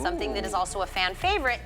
something that is also a fan favorite,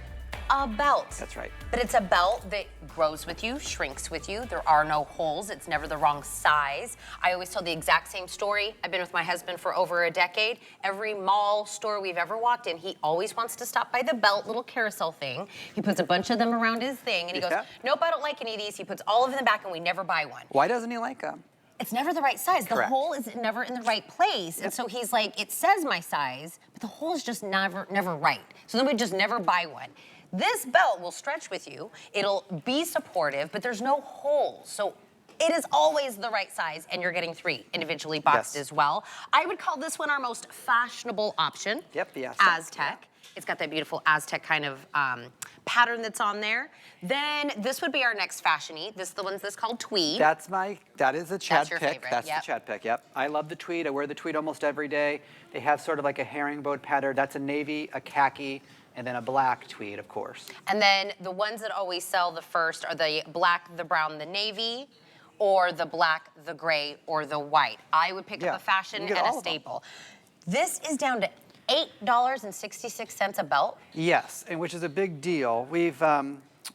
a belt. That's right. But it's a belt that grows with you, shrinks with you. There are no holes. It's never the wrong size. I always tell the exact same story. I've been with my husband for over a decade. Every mall store we've ever walked in, he always wants to stop by the belt little carousel thing. He puts a bunch of them around his thing, and he goes, nope, I don't like any of these. He puts all of them in the back, and we never buy one. Why doesn't he like them? It's never the right size. Correct. The hole is never in the right place. And so he's like, it says my size, but the hole is just never right. So then we just never buy one. This belt will stretch with you. It'll be supportive, but there's no holes. So it is always the right size, and you're getting 3 individually boxed as well. I would call this one our most fashionable option. Yep, the Aztec. Yeah. It's got that beautiful Aztec kind of pattern that's on there. Then this would be our next fashion-y. This is the one that's called tweed. That is a Chad pick. Favorite. That's the Chad pick, yep. I love the tweed. I wear the tweed almost every day. They have sort of like a herringbone pattern. That's a navy, a khaki, and then a black tweed, of course. And then the ones that always sell the first are the black, the brown, the navy, or the black, the gray, or the white. I would pick up a fashion and a staple. This is down to $8.66 a belt. Yes, and which is a big deal.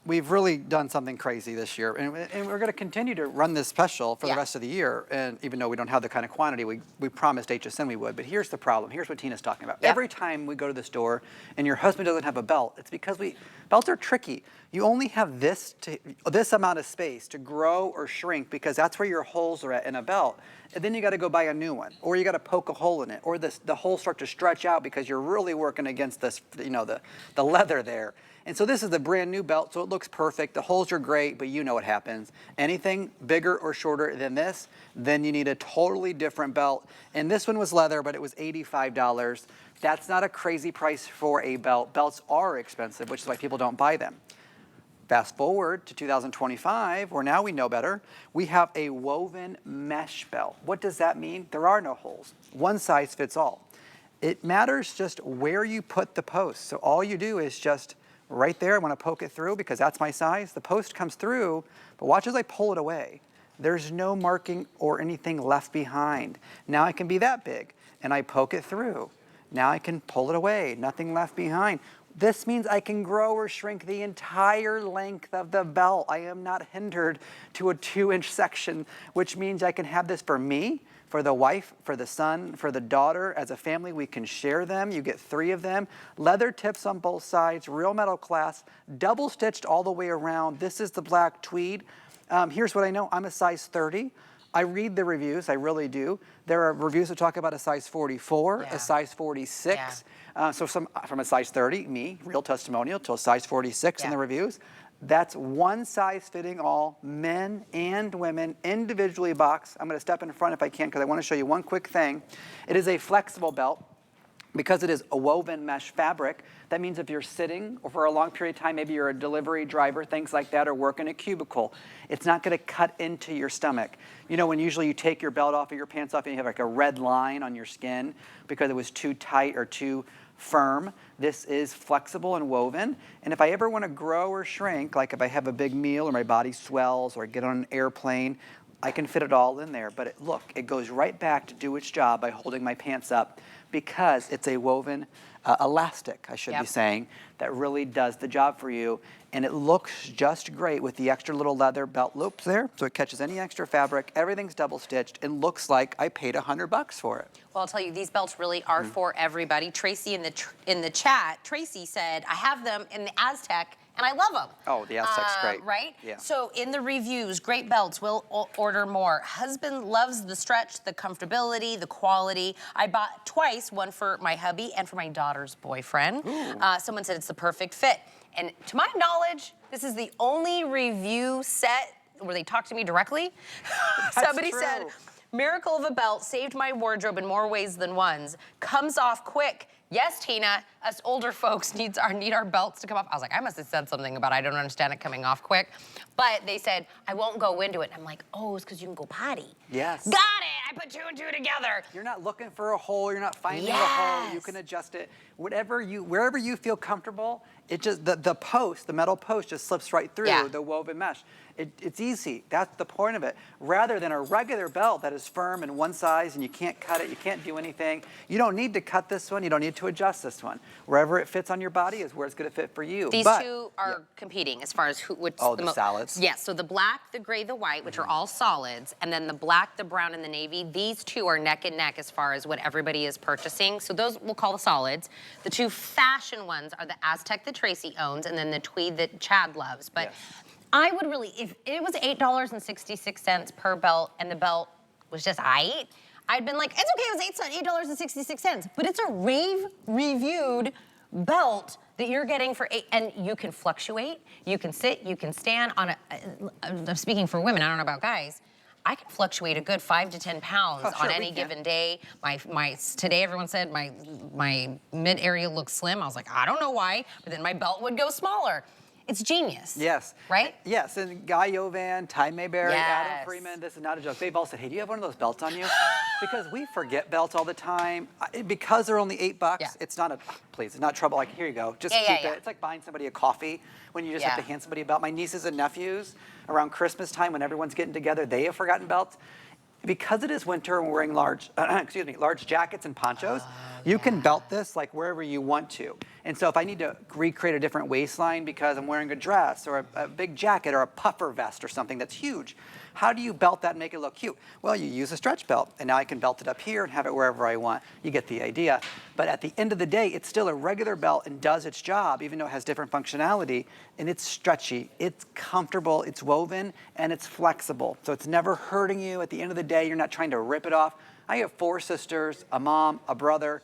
We've really done something crazy this year, and we're going to continue to run this special for the rest of the year. And even though we don't have the kind of quantity we promised HSN we would, but here's the problem. Here's what Tina's talking about. Every time we go to the store and your husband doesn't have a belt, it's because belts are tricky. You only have this amount of space to grow or shrink because that's where your holes are at in a belt. And then you got to go buy a new one, or you got to poke a hole in it, or the holes start to stretch out because you're really working against this, the leather there. And so this is a brand new belt, so it looks perfect. The holes are great, but you know what happens. Anything bigger or shorter than this, then you need a totally different belt. And this one was leather, but it was $85. That's not a crazy price for a belt. Belts are expensive, which is why people don't buy them. Fast forward to 2025, where now we know better. We have a woven mesh belt. What does that mean? There are no holes. One size fits all. It matters just where you put the post. So all you do is just right there, I want to poke it through because that's my size. The post comes through, but watch as I pull it away. There's no marking or anything left behind. Now I can be that big, and I poke it through. Now I can pull it away, nothing left behind. This means I can grow or shrink the entire length of the belt. I am not hindered to a 2-inch section, which means I can have this for me, for the wife, for the son, for the daughter. As a family, we can share them. You get 3 of them. Leather tips on both sides, real metal clasp, double stitched all the way around. This is the black tweed. Here's what I know. I'm a size 30. I read the reviews, I really do. There are reviews that talk about a size 44, a size 46. So from a size 30, me, real testimonial, to a size 46 in the reviews. That's one size fitting all, men and women, individually boxed. I'm going to step in front if I can because I want to show you one quick thing. It is a flexible belt. Because it is a woven mesh fabric, that means if you're sitting for a long period of time, maybe you're a delivery driver, things like that, or work in a cubicle, it's not going to cut into your stomach. You know, when usually you take your belt off or your pants off and you have like a red line on your skin because it was too tight or too firm. This is flexible and woven. And if I ever want to grow or shrink, like if I have a big meal or my body swells or I get on an airplane, I can fit it all in there. But look, it goes right back to do its job by holding my pants up because it's a woven elastic, I should be saying, that really does the job for you. And it looks just great with the extra little leather belt loops there, so it catches any extra fabric. Everything's double stitched and looks like I paid $100 for it. Well, I'll tell you, these belts really are for everybody. Tracy in the chat, Tracy said, I have them in the Aztec, and I love them. Oh, the Aztec's great. Right? Yeah. So in the reviews, great belts, we'll order more. Husband loves the stretch, the comfortability, the quality. I bought twice, one for my hubby and for my daughter's boyfriend. Someone said it's the perfect fit. And to my knowledge, this is the only review set where they talk to me directly. Somebody said, miracle of a belt saved my wardrobe in more ways than ones. Comes off quick. Yes, Tina, us older folks need our belts to come off. I was like, I must have said something about I don't understand it coming off quick. But they said, I won't go into it. I'm like, oh, it's because you can go potty. Yes. Got it. I put 2 and 2 together. You're not looking for a hole. You're not finding a hole. You can adjust it. Wherever you feel comfortable, it just the post, the metal post just slips right through the woven mesh. It's easy. That's the point of it. Rather than a regular belt that is firm in one size and you can't cut it, you can't do anything. You don't need to cut this one. You don't need to adjust this one. Wherever it fits on your body is where it's going to fit for you. These But, two are competing as far as which the solids. Yes, so the black, the gray, the white, which are all solids, and then the black, the brown, and the navy. These two are neck and neck as far as what everybody is purchasing. So those we'll call the solids. The two fashion ones are the Aztec that Tracy owns, and then the tweed that Chad loves. But Yes. I would really, if it was $8.66 per belt, and the belt was just I'd been like, it's okay, it was $8.66, but it's a rave-reviewed belt that you're getting for and you can fluctuate, you can sit, you can stand on I'm speaking for women, I don't know about guys. I can fluctuate a good 5 to 10 pounds Oh, sure, on any given day. Today everyone said my mid area looks slim. I was like, I don't know why, but then my belt would go smaller. It's genius. Yes. Right? Yes, and Guy Yovan, Ty Mayberry, Adam Yes. Freeman, this is not a joke. They've all said, hey, do you have one of those belts on you? Because we forget belts all the time. Because they're only $8, Yeah. it's not please, it's not trouble. Like, here you go, just Yeah, keep yeah, it. yeah. It's like buying somebody a coffee when you just have to hand somebody a belt. My nieces and nephews, around Christmas time when everyone's getting together, they have forgotten belts. Because it is winter and we're wearing large jackets and ponchos, you can belt this like wherever you want to. And so if I need to recreate a different waistline because I'm wearing a dress or a big jacket or a puffer vest or something that's huge, how do you belt that and make it look cute? Well, you use a stretch belt, and now I can belt it up here and have it wherever I want. You get the idea. But at the end of the day, it's still a regular belt and does its job, even though it has different functionality, and it's stretchy, it's comfortable, it's woven, and it's flexible. So it's never hurting you. At the end of the day, you're not trying to rip it off. I have 4 sisters, a mom, a brother.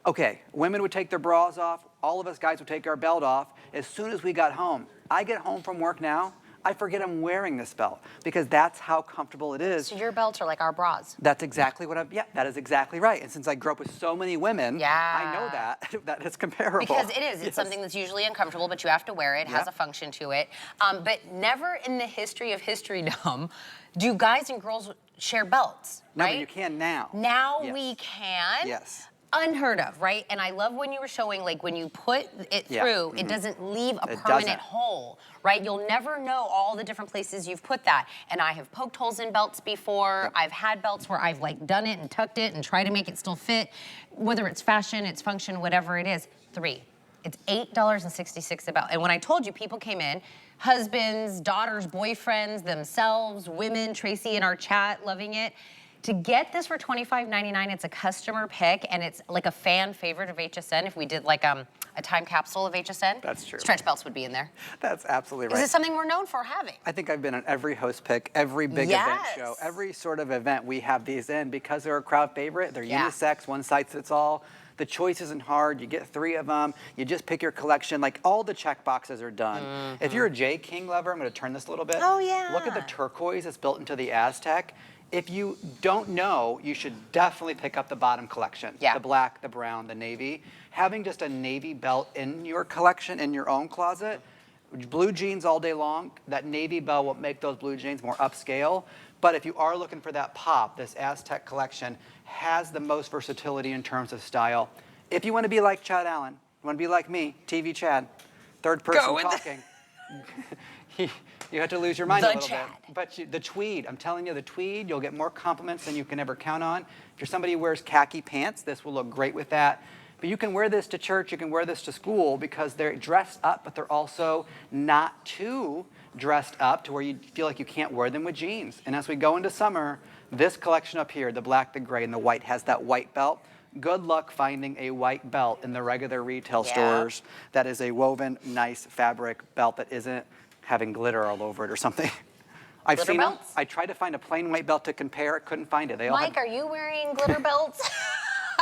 Okay, women would take their bras off. All of us guys would take our belt off as soon as we got home. I get home from work now, I forget I'm wearing this belt because that's how comfortable it is. So your belts are like our bras. That's exactly what that is exactly right. And since I grew up with so many women, I know that it's comparable. Because it is. It's something that's usually uncomfortable, but you have to wear it. It has a function to it. But never in the history of historydom do guys and girls share belts, No, right? but you can now. Now we can. Yes. Unheard of, right? And I love when you were showing, like, when you put it through, it doesn't leave a permanent hole, right? You'll never know all the different places you've put that. And I have poked holes in belts before. I've had belts where I've, like, done it and tucked it and tried to make it still fit. Whether it's fashion, it's function, whatever it is. It's $8.66 a belt. And when I told you, people came in, husbands, daughters, boyfriends, themselves, women, Tracy in our chat, loving it. To get this for $25.99, it's a customer pick, and it's like a fan favorite of HSN. If we did like a time capsule of HSN, that's true. Stretch belts would be in there. That's absolutely right. Is it something we're known for having? I think I've been on every host pick, every big event show, every sort of event we have these in because they're a crowd favorite. They're unisex, one size fits all. The choice isn't hard. You get 3 of them. You just pick your collection. Like all the check boxes are done. If you're a J. King lover, I'm going to turn this a little bit. Oh yeah. Look at the turquoise that's built into the Aztec. If you don't know, you should definitely pick up the bottom collection. The black, the brown, the navy. Having just a navy belt in your collection, in your own closet, blue jeans all day long, that navy belt will make those blue jeans more upscale. But if you are looking for that pop, this Aztec collection has the most versatility in terms of style. If you want to be like Chad Allen, you want to be like me, TV Chad, third person talking. You have to lose your mind a little bit. But the tweed, I'm telling you, the tweed, you'll get more compliments than you can ever count on. If you're somebody who wears khaki pants, this will look great with that. But you can wear this to church, you can wear this to school because they're dressed up, but they're also not too dressed up to where you feel like you can't wear them with jeans. And as we go into summer, this collection up here, the black, the gray, and the white has that white belt. Good luck finding a white belt in the regular retail stores that is a woven, nice fabric belt that isn't having glitter all over it or something. I've seen them. I tried to find a plain white belt to compare. Couldn't find it. They all Mike, are you wearing glitter belts?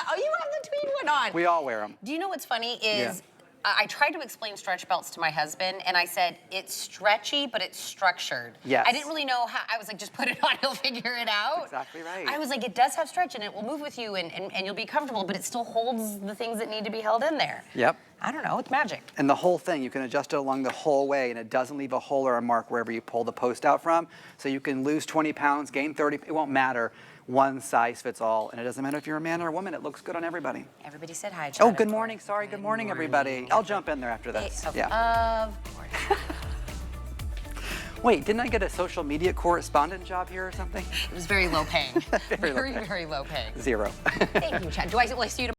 Oh, you have the tweed one on. We all wear them. Do you know what's funny is I tried to explain stretch belts to my husband, and I said, it's stretchy, but it's structured. Yes. I didn't really know how. I was like, just put it on, he'll figure it out. That's exactly right. I was like, it does have stretch, and it will move with you, and you'll be comfortable, but it still holds the things that need to be held in there. Yep. I don't know, it's magic. And the whole thing, you can adjust it along the whole way, and it doesn't leave a hole or a mark wherever you pull the post out from. So you can lose 20 pounds, gain 30, it won't matter. One size fits all, and it doesn't matter if you're a man or a woman, it looks good on everybody. Everybody said hi, Oh, good morning, sorry, good morning, everybody. I'll jump in there after this. Of course. Wait, didn't I get a social media correspondent job here or something? It was very low paying. Very low paying. 0. Thank you, Chad. Will I see you tomorrow?